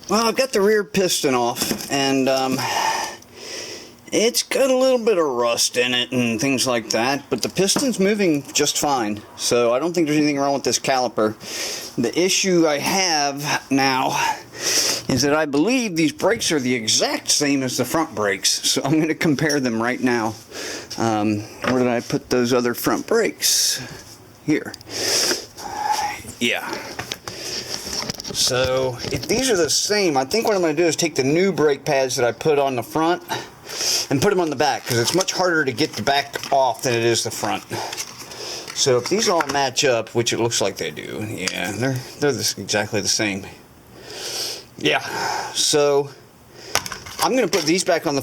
Well, I've got the rear piston off, and it's got a little bit of rust in it and things like that, but the piston's moving just fine, so I don't think there's anything wrong with this caliper. The issue I have now is that I believe these brakes are the exact same as the front brakes, so I'm going to compare them right now. Where did I put those other front brakes? Here. Yeah. So if these are the same, I think what I'm going to do is take the new brake pads that I put on the front and put them on the back, because it's much harder to get the back off than it is the front. So if these all match up, which it looks like they do, yeah, they're exactly the same. Yeah, so I'm going to put these back on the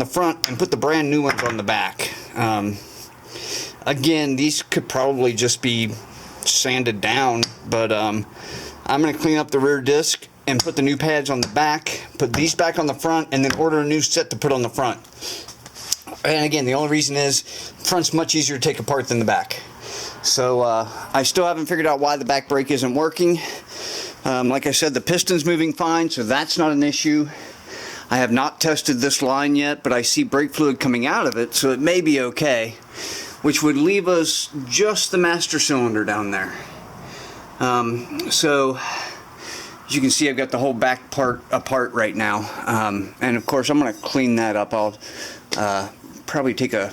front and put the brand new ones on the back. Again, these could probably just be sanded down, but I'm going to clean up the rear disc and put the new pads on the back, put these back on the front, and then order a new set to put on the front. And again, the only reason is front's much easier to take apart than the back. So I still haven't figured out why the back brake isn't working. Like I said, the piston's moving fine, so that's not an issue. I have not tested this line yet, but I see brake fluid coming out of it, so it may be okay, which would leave us just the master cylinder down there. So as you can see, I've got the whole back part apart right now, and of course I'm going to clean that up. I'll probably take a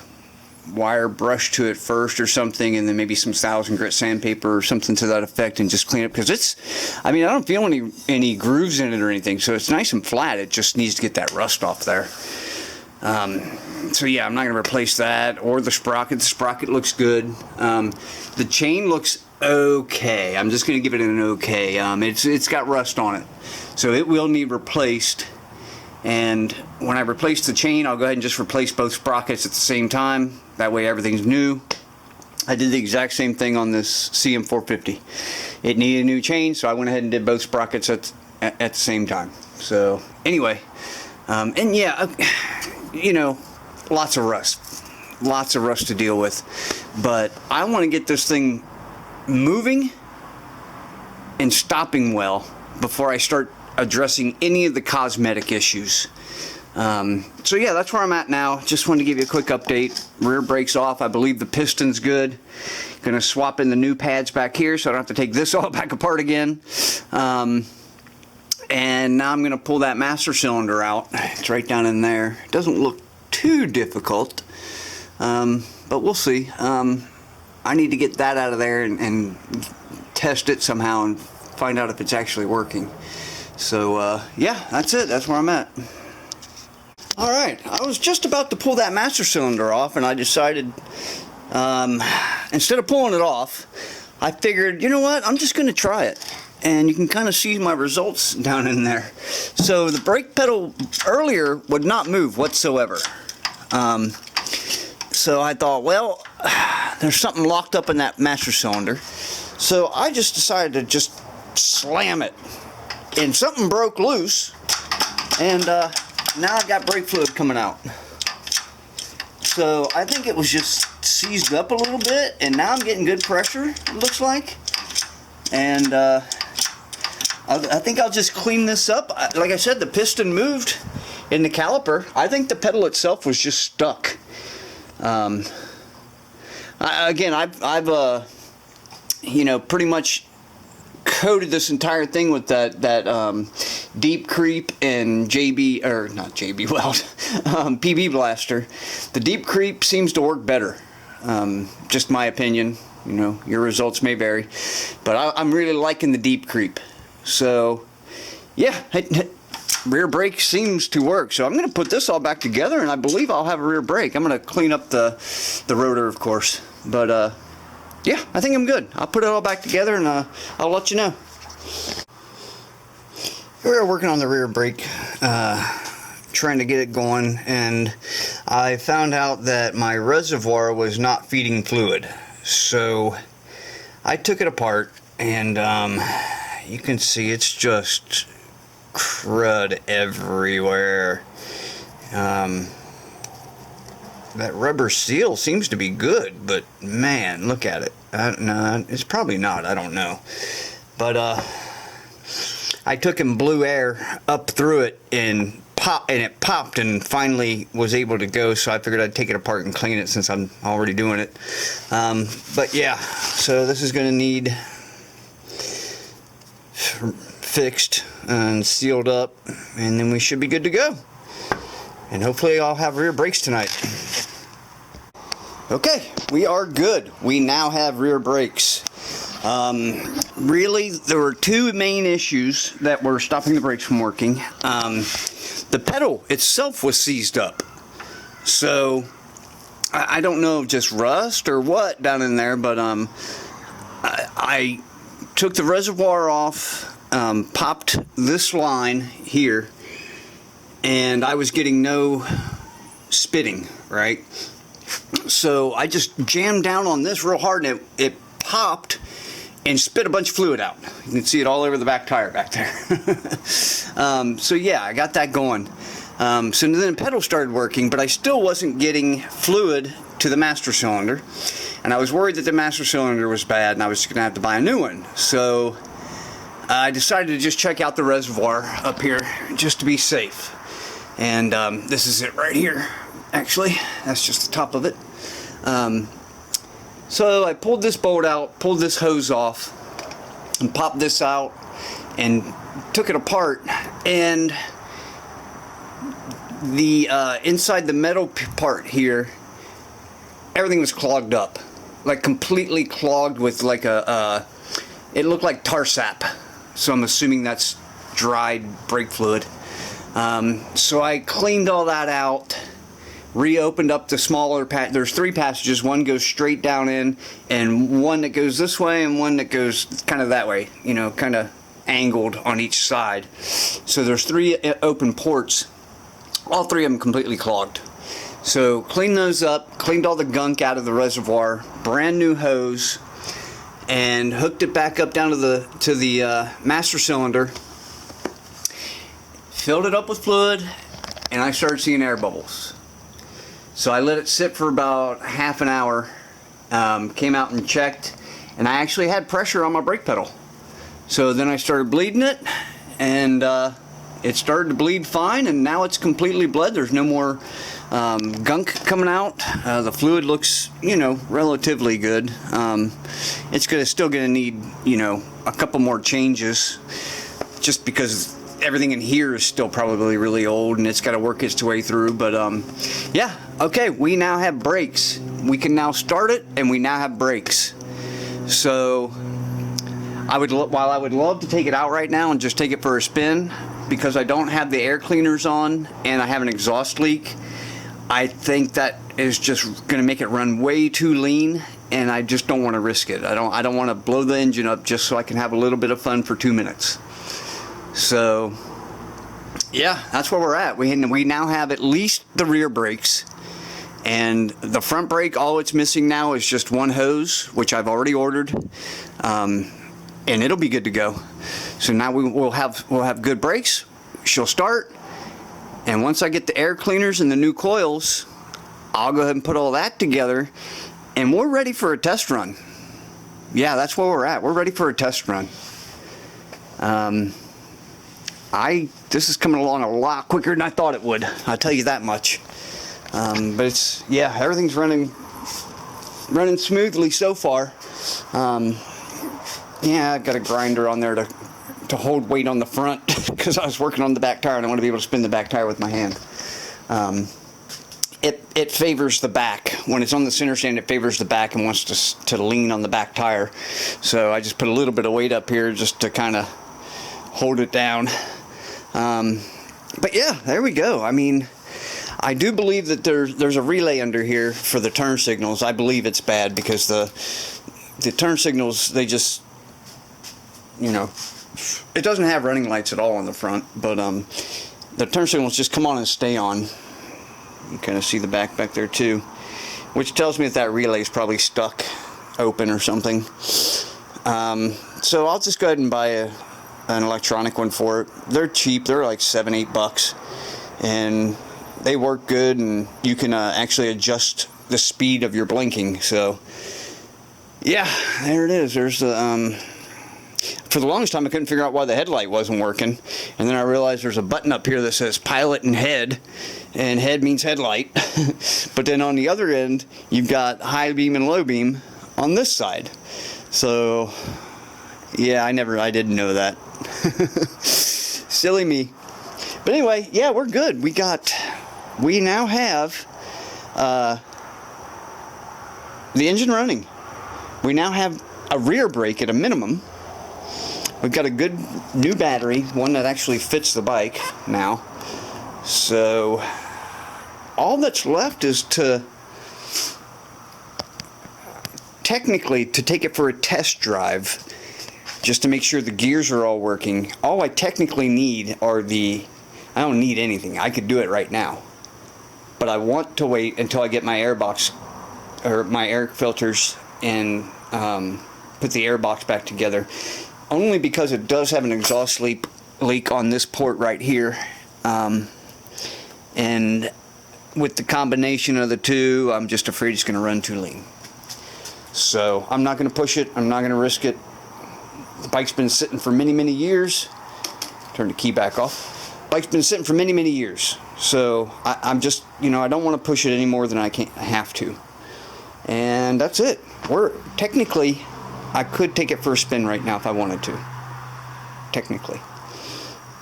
wire brush to it first or something, and then maybe some 1000 grit sandpaper or something to that effect, and just clean it, because it's, I mean, I don't feel any grooves in it or anything, so it's nice and flat. It just needs to get that rust off there. So yeah, I'm not going to replace that or the sprocket. The sprocket looks good. The chain looks okay. I'm just going to give it an okay. It's got rust on it, so it will need replaced. And when I replace the chain, I'll go ahead and just replace both sprockets at the same time. That way everything's new. I did the exact same thing on this CM450. It needed a new chain, so I went ahead and did both sprockets at the same time. So anyway, and yeah, you know, lots of rust to deal with, but I want to get this thing moving and stopping well before I start addressing any of the cosmetic issues. So yeah, that's where I'm at now. Just wanted to give you a quick update. Rear brake's off. I believe the piston's good. Gonna swap in the new pads back here so I don't have to take this all back apart again. And now I'm gonna pull that master cylinder out. It's right down in there. It doesn't look too difficult, but we'll see. I need to get that out of there and test it somehow and find out if it's actually working. So yeah, that's it. That's where I'm at. Alright, I was just about to pull that master cylinder off, and I decided, instead of pulling it off, I figured, you know what, I'm just going to try it. And you can kind of see my results down in there. So the brake pedal earlier would not move whatsoever. So I thought, well, there's something locked up in that master cylinder. So I just decided to just slam it. And something broke loose, and now I've got brake fluid coming out. So I think it was just seized up a little bit, and now I'm getting good pressure, it looks like. And I think I'll just clean this up. Like I said, the piston moved in the caliper. I think the pedal itself was just stuck. I've you know, pretty much coated this entire thing with that Deep Creep and PB Blaster. The Deep Creep seems to work better. Just my opinion. You know, your results may vary, but I'm really liking the Deep Creep. So yeah, rear brake seems to work. So I'm going to put this all back together, and I believe I'll have a rear brake. I'm going to clean up the rotor, of course, but yeah, I think I'm good. I'll put it all back together, and I'll let you know. We're working on the rear brake, trying to get it going, and I found out that my reservoir was not feeding fluid. So I took it apart, and you can see it's just crud everywhere. That rubber seal seems to be good, but man, look at it. No, it's probably not. I don't know. But I took and blew air up through it and it popped and finally was able to go, so I figured I'd take it apart and clean it since I'm already doing it. But yeah, so this is going to need fixed and sealed up, and then we should be good to go. And hopefully I'll have rear brakes tonight. Okay, we are good. We now have rear brakes. Really, there were two main issues that were stopping the brakes from working. The pedal itself was seized up. So, I don't know if just rust or what down in there, but I took the reservoir off, popped this line here, and I was getting no spitting, right? So I just jammed down on this real hard, and it popped and spit a bunch of fluid out. You can see it all over the back tire back there. So yeah, I got that going. So then the pedal started working, but I still wasn't getting fluid to the master cylinder. And I was worried that the master cylinder was bad and I was going to have to buy a new one. So I decided to just check out the reservoir up here just to be safe. And this is it right here. Actually, that's just the top of it. So I pulled this bolt out, pulled this hose off, and popped this out, and took it apart. And the inside the metal part here, everything was clogged up, like completely clogged with like it looked like tar sap. So I'm assuming that's dried brake fluid. So I cleaned all that out. Reopened up the smaller there's three passages. One goes straight down in, and one that goes this way, and one that goes kind of that way, you know, kind of angled on each side. So there's three open ports, all three of them completely clogged. So cleaned those up, cleaned all the gunk out of the reservoir, brand new hose, and hooked it back up down to the master cylinder, filled it up with fluid, and I started seeing air bubbles. So I let it sit for about half an hour, came out and checked, and I actually had pressure on my brake pedal. So then I started bleeding it, and it started to bleed fine, and now it's completely bled. There's no more gunk coming out. The fluid looks, you know, relatively good. It's still gonna need, you know, a couple more changes, just because everything in here is still probably really old and it's got to work its way through. But yeah, okay, we now have brakes. We can now start it, and we now have brakes. So while I would love to take it out right now and just take it for a spin, because I don't have the air cleaners on and I have an exhaust leak, I think that is just going to make it run way too lean, and I just don't want to risk it. I don't want to blow the engine up just so I can have a little bit of fun for 2 minutes. So yeah, that's where we're at. We now have at least the rear brakes, and the front brake, all it's missing now is just one hose, which I've already ordered, and it'll be good to go. So now we'll have good brakes. She'll start, and once I get the air cleaners and the new coils, I'll go ahead and put all that together, and we're ready for a test run. Yeah, that's where we're at. We're ready for a test run. This is coming along a lot quicker than I thought it would. I'll tell you that much. But yeah, everything's running smoothly so far. Yeah, I got a grinder on there to hold weight on the front because I was working on the back tire and I want to be able to spin the back tire with my hand. It favors the back. When it's on the center stand, it favors the back and wants to lean on the back tire. So I just put a little bit of weight up here just to kind of hold it down. But yeah, there we go. I mean, I do believe that there's a relay under here for the turn signals. I believe it's bad because the turn signals, they just, you know, it doesn't have running lights at all on the front, but the turn signals just come on and stay on. You kind of see the back there too, which tells me that relay is probably stuck open or something. So I'll just go ahead and buy an electronic one for it. They're cheap. They're like $7-8, and they work good, and you can actually adjust the speed of your blinking. So yeah, there it is. There's the for the longest time I couldn't figure out why the headlight wasn't working, and then I realized there's a button up here that says pilot and head means headlight. But then on the other end you've got high beam and low beam on this side. So yeah, I didn't know that. Silly me. But anyway, yeah, we're good. We now have the engine running. We now have a rear brake at a minimum. We've got a good new battery, one that actually fits the bike now. So all that's left is to technically to take it for a test drive, just to make sure the gears are all working. All I technically need are I don't need anything. I could do it right now. But I want to wait until I get my air box or my air filters and put the air box back together. Only because it does have an exhaust leak on this port right here. And with the combination of the two, I'm just afraid it's going to run too lean. So I'm not going to push it. I'm not going to risk it. The bike's been sitting for many, many years. Turn the key back off. Bike's been sitting for many, many years. So I'm just, I don't want to push it any more than I have to. And that's it. Technically, I could take it for a spin right now if I wanted to. Technically.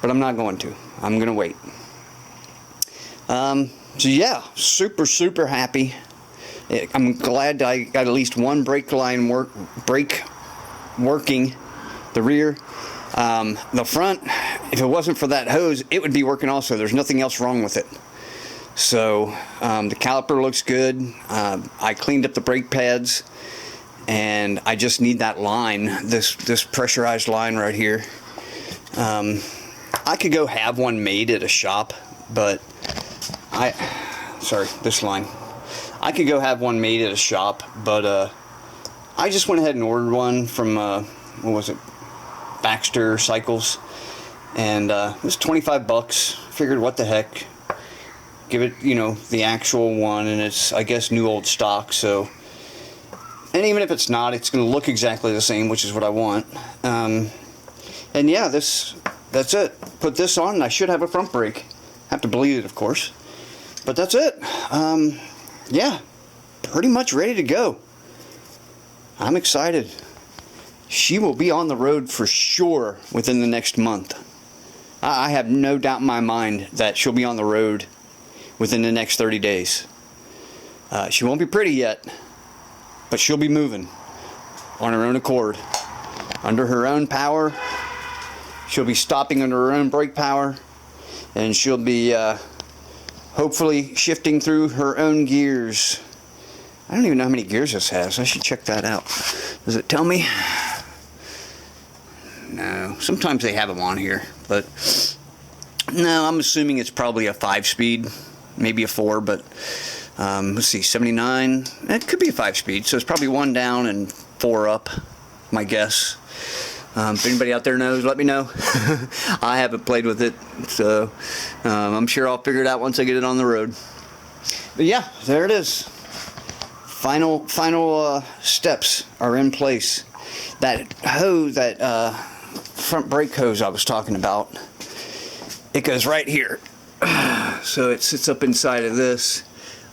But I'm not going to. I'm going to wait. So yeah, super, super happy. I'm glad I got at least one brake line working. The rear. The front, if it wasn't for that hose, it would be working also. There's nothing else wrong with it. So the caliper looks good. I cleaned up the brake pads, and I just need that line, this pressurized line right here. I could go have one made at a shop, but this line. I could go have one made at a shop, but I just went ahead and ordered one from what was it? Baxter Cycles, and it was 25 bucks. Figured what the heck, give it the actual one, and it's I guess new old stock. So, and even if it's not, it's gonna look exactly the same, which is what I want. And yeah, that's it. Put this on and I should have a front brake. Have to bleed it, of course, but that's it. Yeah, pretty much ready to go. I'm excited. She will be on the road for sure within the next month. I have no doubt in my mind that she'll be on the road within the next 30 days. She won't be pretty yet, but she'll be moving on her own accord, under her own power. She'll be stopping under her own brake power, and she'll be hopefully shifting through her own gears. I don't even know how many gears this has. I should check that out. Does it tell me? No, sometimes they have them on here, but no, I'm assuming it's probably a 5-speed, maybe a 4, but let's see, 79, it could be a 5-speed, so it's probably 1 down and 4 up, my guess. If anybody out there knows, let me know. I haven't played with it, so I'm sure I'll figure it out once I get it on the road. But yeah, there it is. Final steps are in place. That hose, that front brake hose I was talking about, it goes right here. So it sits up inside of this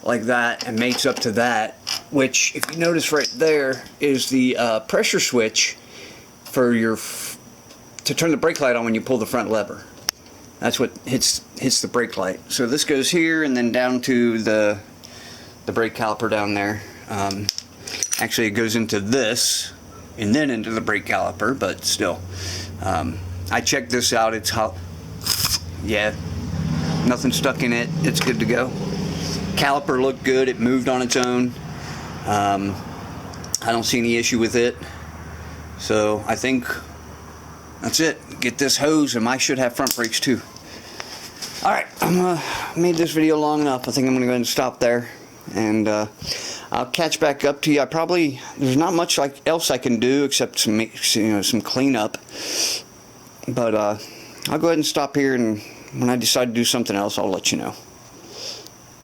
like that and mates up to that, which if you notice right there is the pressure switch for to turn the brake light on when you pull the front lever. That's what hits the brake light. So this goes here and then down to the brake caliper down there. Actually it goes into this and then into the brake caliper, but still. I checked this out, it's hot. Yeah, nothing stuck in it, it's good to go. Caliper looked good, it moved on its own. I don't see any issue with it. So I think that's it. Get this hose and I should have front brakes too. Alright, made this video long enough. I think I'm going to go ahead and stop there. And I'll catch back up to you. There's not much else I can do except some cleanup. But I'll go ahead and stop here, and when I decide to do something else, I'll let you know.